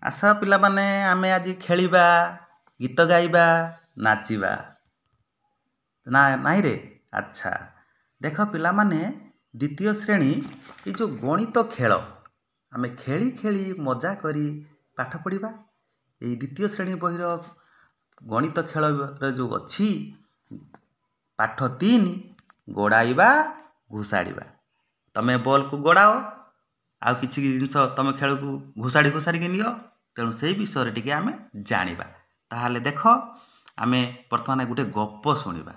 ଆସ ପିଲାମାନେ ଆମେ ଆଜି ଖେଳିବା, ଗୀତ ଗାଇବା, ନାଚିବା। ନାଇଁ ରେ? ଆଚ୍ଛା। ଦେଖ ପିଲାମାନେ, ଦ୍ୱିତୀୟ ଶ୍ରେଣୀ ଏ ଯେଉଁ ଗଣିତ ଖେଳ ଆମେ ଖେଳି ଖେଳି ମଜା କରି ପାଠ ପଢ଼ିବା। ଏଇ ଦ୍ୱିତୀୟ ଶ୍ରେଣୀ ବହିର ଗଣିତ ଖେଳରେ ଯେଉଁ ଅଛି ପାଠ 3 ଗୋଡ଼ାଇବା ଘୋଷାଡ଼ିବା। ତମେ ବଲ୍କୁ ଗୋଡ଼ାଅ, ଆଉ କିଛି ଜିନିଷ ତମେ ଖେଳକୁ ଘୋଷାଡ଼ିକି ନିଅ। ତେଣୁ ସେଇ ବିଷୟରେ ଟିକେ ଆମେ ଜାଣିବା। ତାହେଲେ ଦେଖ, ଆମେ ବର୍ତ୍ତମାନ ଗୋଟେ ଗପ ଶୁଣିବା।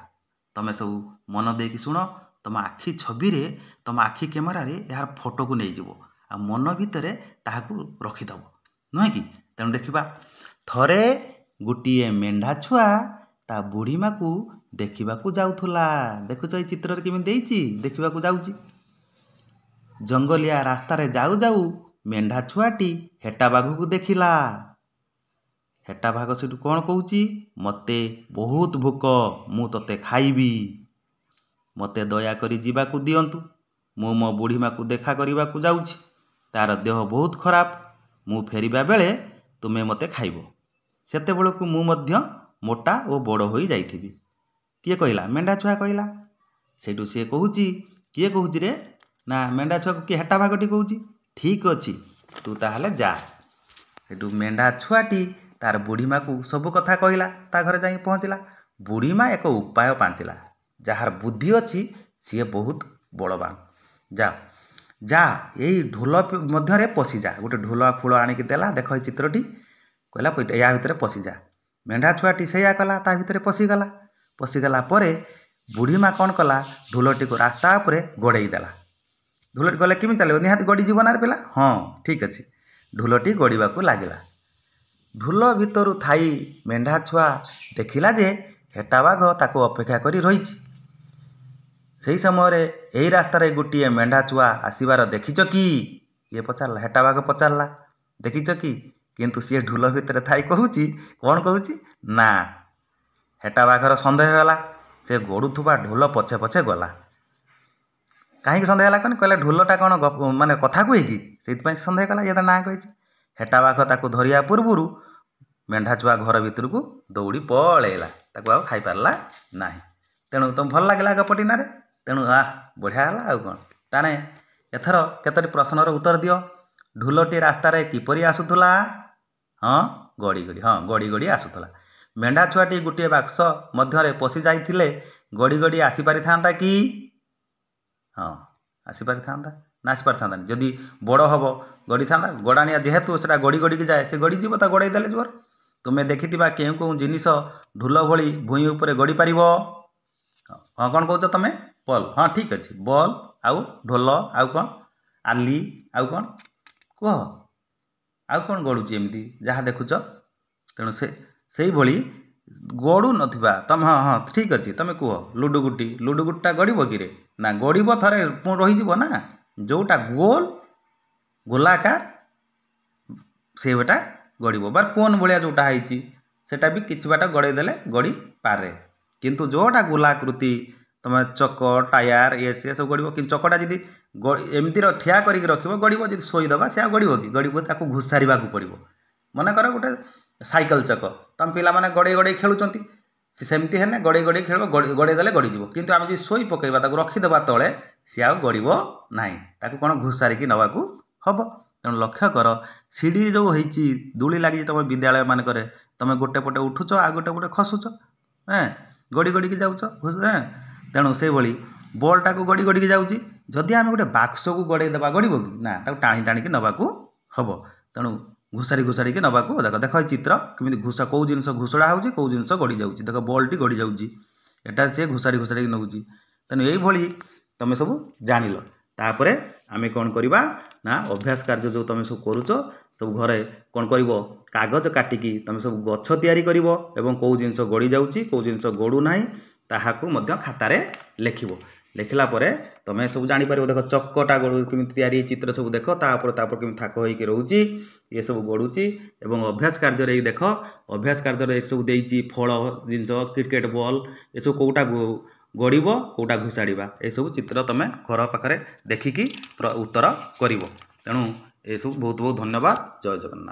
ତମେ ସବୁ ମନ ଦେଇକି ଶୁଣ। ତମ ଆଖି ଛବିରେ, ତମ ଆଖି କ୍ୟାମେରାରେ ଏହାର ଫଟୋକୁ ନେଇଯିବ, ଆଉ ମନ ଭିତରେ ତାହାକୁ ରଖିଦେବ, ନୁହେଁ କି? ତେଣୁ ଦେଖିବା। ଥରେ ଗୋଟିଏ ମେଣ୍ଢା ଛୁଆ ତା ବୁଢ଼ୀମାକୁ ଦେଖିବାକୁ ଯାଉଥିଲା। ଦେଖୁଛ ଏଇ ଚିତ୍ରରେ କେମିତି ଦେଇଛି, ଦେଖିବାକୁ ଯାଉଛି। ଜଙ୍ଗଲିଆ ରାସ୍ତାରେ ଯାଉ ଯାଉ ମେଣ୍ଢା ଛୁଆଟି ହେଟା ବାଘକୁ ଦେଖିଲା। ହେଟା ବାଘ ସେଠୁ କ'ଣ କହୁଛି? ମୋତେ ବହୁତ ଭୋକ, ମୁଁ ତତେ ଖାଇବି। ମୋତେ ଦୟାକରି ଯିବାକୁ ଦିଅନ୍ତୁ। ମୁଁ ମୋ ବୁଢ଼ୀମାକୁ ଦେଖା କରିବାକୁ ଯାଉଛି। ତାର ଦେହ ବହୁତ ଖରାପ। ମୁଁ ଫେରିବା ବେଳେ ତୁମେ ମୋତେ ଖାଇବ। ସେତେବେଳକୁ ମୁଁ ମଧ୍ୟ ମୋଟା ଓ ବଡ଼ ହୋଇ ଯାଇଥିବି। କିଏ କହିଲା? ମେଣ୍ଢା ଛୁଆ କହିଲା। ସେଇଠୁ ସିଏ କହୁଛି, କିଏ କହୁଛି ରେ? ନା ମେଣ୍ଢା ଛୁଆକୁ କିଏ ହେଟା ବାଘଟି କହୁଛି। ଠିକ୍ ଅଛି, ତୁ ତାହେଲେ ଯା। ସେଠୁ ମେଣ୍ଢା ଛୁଆଟି ତାର ବୁଢ଼ୀମାକୁ ସବୁ କଥା କହିଲା। ତା ଘରେ ଯାଇକି ପହଞ୍ଚିଲା। ବୁଢ଼ୀମା ଏକ ଉପାୟ ପାଞ୍ଚିଲା। ଯାହାର ବୁଦ୍ଧି ଅଛି ସିଏ ବହୁତ ବଳବାନ। ଯା ଏଇ ଢୋଲ ମଧ୍ୟରେ ପଶିଯା। ଗୋଟେ ଢୋଲ ଫୁଳ ଆଣିକି ଦେଲା। ଦେଖ ଏଇ ଚିତ୍ରଟି। କହିଲା ୟା ଭିତରେ ପଶିଯା। ମେଣ୍ଢା ଛୁଆଟି ସେଇଆ କଲା, ତା ଭିତରେ ପଶିଗଲା। ପଶିଗଲା ପରେ ବୁଢ଼ୀମା କ'ଣ କଲା? ଢୋଲଟିକୁ ରାସ୍ତା ଉପରେ ଗଡ଼େଇ ଦେଲା। ଢୋଲଟି ଗଲେ କେମିତି ଚାଲିବ? ନିହାତି ଗଡ଼ିଯିବ ନା ପିଲା? ହଁ, ଠିକ୍ ଅଛି। ଢୋଲଟି ଗଡ଼ିବାକୁ ଲାଗିଲା। ଢୋଲ ଭିତରୁ ଥାଇ ମେଣ୍ଢା ଛୁଆ ଦେଖିଲା ଯେ ହେଟା ବାଘ ତାକୁ ଅପେକ୍ଷା କରି ରହିଛି। ସେହି ସମୟରେ ଏଇ ରାସ୍ତାରେ ଗୋଟିଏ ମେଣ୍ଢା ଛୁଆ ଆସିବାର ଦେଖିଛ କି? କିଏ ପଚାରିଲା? ହେଟା ବାଘ ପଚାରିଲା, ଦେଖିଛ କି? କିନ୍ତୁ ସିଏ ଢୋଲ ଭିତରେ ଥାଇ କହୁଛି, କ'ଣ କହୁଛି? ନା। ହେଟା ବାଘର ସନ୍ଦେହ ହେଲା। ସେ ଗଡ଼ୁଥିବା ଢୋଲ ପଛେ ପଛେ ଗଲା। କାହିଁକି ସନ୍ଦେହ ହେଲା? କହିଲା ଢୋଲଟା କ'ଣ ମାନେ କଥା କୁହେ କି? ସେଇଥିପାଇଁ ସନ୍ଦେହ କଲା। ଇଏ ତ ନାଁ କହିଛି। ହେଟା ବାଘ ତାକୁ ଧରିବା ପୂର୍ବରୁ ମେଣ୍ଢା ଛୁଆ ଘର ଭିତରକୁ ଦୌଡ଼ି ପଳେଇଲା। ତାକୁ ଆଉ ଖାଇପାରିଲା ନାହିଁ। ତେଣୁ ତୁମକୁ ଭଲ ଲାଗିଲା ଗପଟି ନାରେ? ତେଣୁ ବଢ଼ିଆ ହେଲା ଆଉ କ'ଣ। ତାହେଲେ ଏଥର କେତୋଟି ପ୍ରଶ୍ନର ଉତ୍ତର ଦିଅ। ଢୋଲଟି ରାସ୍ତାରେ କିପରି ଆସୁଥିଲା? ଗଡ଼ି ଗଡ଼ି ଆସୁଥିଲା। ମେଣ୍ଢା ଛୁଆଟି ଗୋଟିଏ ବାକ୍ସ ମଧ୍ୟରେ ପଶି ଯାଇଥିଲେ ଗଡ଼ି ଗଡ଼ି ଆସିପାରିଥାନ୍ତା କି? ଆସିପାରିଥାନ୍ତା ନା ଆସିପାରିଥାନ୍ତାନି? ଯଦି ବଡ଼ ହେବ ଗଡ଼ିଥାନ୍ତା। ଗଡ଼ାଣିଆ ଯେହେତୁ ସେଟା ଗଡ଼ି ଗଡ଼ିକି ଯାଏ, ସେ ଗଡ଼ିଯିବ। ତା ଗଡ଼େଇ ଦେଲେ ଜୋର। ତୁମେ ଦେଖିଥିବା କେଉଁ କେଉଁ ଜିନିଷ ଢୋଲ ଭଳି ଭୂଇଁ ଉପରେ ଗଡ଼ି ପାରିବ? କ'ଣ କହୁଛ ତମେ? ବଲ୍। ଠିକ୍ ଅଛି। ବଲ୍, ଆଉ ଢୋଲ, ଆଉ କ'ଣ? ଆଲି, ଆଉ କ'ଣ? କୁହ। ଆଉ କ'ଣ ଗଡ଼ୁଛି ଏମିତି ଯାହା ଦେଖୁଛ? ତେଣୁ ସେଇଭଳି ଗଡ଼ୁ ନଥିବା ତମେ ଠିକ୍ ଅଛି। ତମେ କୁହ। ଲୁଡ଼ୁଗୁଟିଟା ଗଡ଼ିବ କିରେ? ନା, ଗଡ଼ିବ ଥରେ ପୁଣି ରହିଯିବ ନା। ଯେଉଁଟା ଗୋଲାକାର ସେଇଟା ଗଡ଼ିବ। ବା କୋନ୍ ଭଳିଆ ଯେଉଁଟା ହେଇଛି ସେଟା ବି କିଛି ବାଟ ଗଡ଼େଇ ଦେଲେ ଗଡ଼ିପାରେ। କିନ୍ତୁ ଯେଉଁଟା ଗୋଲାକୃତି, ତମେ ଚକ, ଟାୟାର, ସିଏ ସବୁ ଗଡ଼ିବ। କିନ୍ତୁ ଚକଟା ଯଦି ଏମିତି ଠିଆ କରିକି ରଖିବ ଗଡ଼ିବ। ଯଦି ଶୋଇଦେବା ସେ ଆଉ ଗଡ଼ିବ କି? ଗଡ଼ିବ, ତାକୁ ଘୋଷାରିବାକୁ ପଡ଼ିବ। ମନେକର ଗୋଟେ ସାଇକେଲ ଚକ, ତମେ ପିଲାମାନେ ଗଡ଼େଇ ଗଡ଼େଇ ଖେଳୁଛନ୍ତି। ସେମିତି ହେଲେ ଗଡ଼େଇ ଗଡ଼େଇ ଖେଳିବ, ଗଡ଼େଇ ଦେଲେ ଗଡ଼ିଯିବ। କିନ୍ତୁ ଆମେ ଯଦି ଶୋଇ ପକାଇବା, ତାକୁ ରଖିଦେବା ତଳେ, ସିଏ ଆଉ ଗଡ଼ିବ ନାହିଁ। ତାକୁ କ'ଣ ଘୋଷାରିକି ନେବାକୁ ହେବ। ତେଣୁ ଲକ୍ଷ୍ୟ କର, ସିଡ଼ି ଯେଉଁ ହେଇଛି, ଦୋଳି ଲାଗିଛି ତମ ବିଦ୍ୟାଳୟ ମାନଙ୍କରେ, ତମେ ଗୋଟେ ପଟେ ଉଠୁଛ, ଆଉ ଗୋଟେ ପଟେ ଖସୁଛ, ଗଡ଼ି ଗଡ଼ିକି ଯାଉଛ। ତେଣୁ ସେଇଭଳି ବଲ୍ଟାକୁ ଗଡ଼ି ଗଡ଼ିକି ଯାଉଛି। ଯଦି ଆମେ ଗୋଟେ ବାକ୍ସକୁ ଗଡ଼େଇ ଦେବା, ଗଡ଼ିବ କି? ନା, ତାକୁ ଟାଣି ଟାଣିକି ନେବାକୁ ହେବ। ତେଣୁ ଘୋଷାରିକି ନେବାକୁ ଦେଖ ଏଇ ଚିତ୍ର କେମିତି କେଉଁ ଜିନିଷ ଘୋଷଡ଼ା ହେଉଛି, କେଉଁ ଜିନିଷ ଗଡ଼ି ଯାଉଛି। ଦେଖ ବଲ୍ଟି ଗଡ଼ି ଯାଉଛି, ଏଟା ସିଏ ଘୋଷାରିକି ନେଉଛି। ତେଣୁ ଏଇଭଳି ତମେ ସବୁ ଜାଣିଲ। ତାପରେ ଆମେ କ'ଣ କରିବା ନା, ଅଭ୍ୟାସ କାର୍ଯ୍ୟ ଯେଉଁ ତମେ ସବୁ କରୁଛ, ସବୁ ଘରେ କ'ଣ କରିବ? କାଗଜ କାଟିକି ତମେ ସବୁ ଗଛ ତିଆରି କରିବ ଏବଂ କେଉଁ ଜିନିଷ ଗଡ଼ି ଯାଉଛି, କେଉଁ ଜିନିଷ ଗଡ଼ୁ ନାହିଁ ତାହାକୁ ମଧ୍ୟ ଖାତାରେ ଲେଖିବ। ଲେଖିଲା ପରେ ତମେ ସବୁ ଜାଣିପାରିବ। ଦେଖ ଚକଟା କେମିତି ତିଆରି ଚିତ୍ର ସବୁ ଦେଖ, ତାପରେ କେମିତି ଥାକ ହେଇକି ରହୁଛି, ଏସବୁ ଗଡ଼ୁଛି। ଏବଂ ଅଭ୍ୟାସ କାର୍ଯ୍ୟରେ ଏଇ ଦେଖ, ଅଭ୍ୟାସ କାର୍ଯ୍ୟରେ ଏସବୁ ଦେଇଛି ଫଳ ଜିନିଷ, କ୍ରିକେଟ ବଲ୍, ଏସବୁ କେଉଁଟା ଗଡ଼ିବ, କେଉଁଟା ଘୋଷାଡ଼ିବା, ଏସବୁ ଚିତ୍ର ତମେ ଘର ପାଖରେ ଦେଖିକି ଉତ୍ତର କରିବ। ତେଣୁ ଏସବୁ ବହୁତ ବହୁତ ଧନ୍ୟବାଦ। ଜୟ ଜଗନ୍ନାଥ।